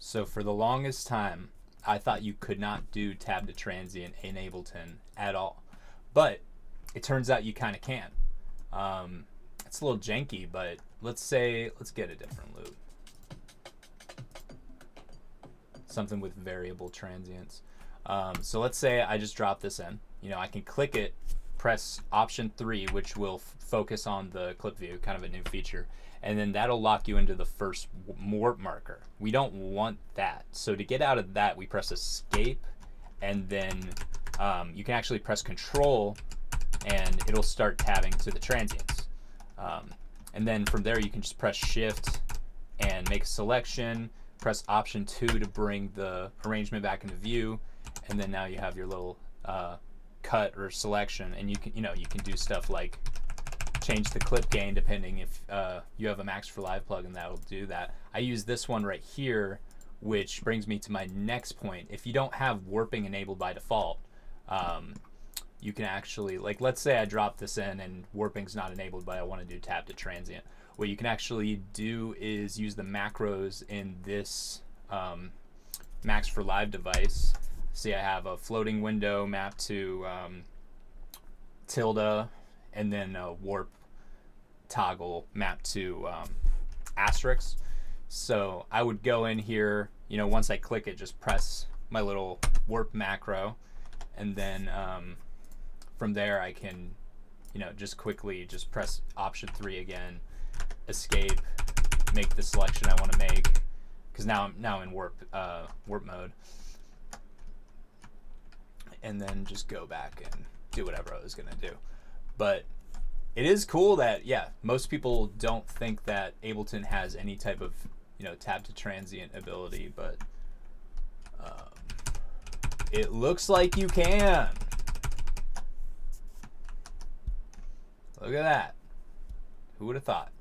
So for the longest time, I thought you could not do tab to transient in Ableton at all. But it turns out you kind of can. It's a little janky, but let's get a different loop. Something with variable transients. So let's say I just drop this in. You know, I can click it, press option 3, which will focus on the clip view, kind of a new feature, and then that'll lock you into the first warp marker. We don't want that. So to get out of that, we press escape, and then you can actually press ctrl, and it'll start tabbing to the transients. And then from there, you can just press shift and make a selection, press option 2 to bring the arrangement back into view, and then now you have your little cut or selection, and you can do stuff like change the clip gain depending if you have a Max for Live plugin that'll do that. I use this one right here, which brings me to my next point. If you don't have warping enabled by default, you can actually, like, let's say I drop this in and warping's not enabled, but I want to do tab to transient. What you can actually do is use the macros in this Max for Live device. See, I have a floating window mapped to tilde, and then a warp toggle mapped to asterisk. So I would go in here, you know, once I click it, just press my little warp macro, and then from there I can, you know, just quickly just press option 3 again, escape, make the selection I want to make, because now I'm in warp mode, and then just go back and do whatever I was gonna do. But it is cool that, yeah, most people don't think that Ableton has any type of, you know, tab to transient ability, but it looks like you can. Look at that. Who would have thought?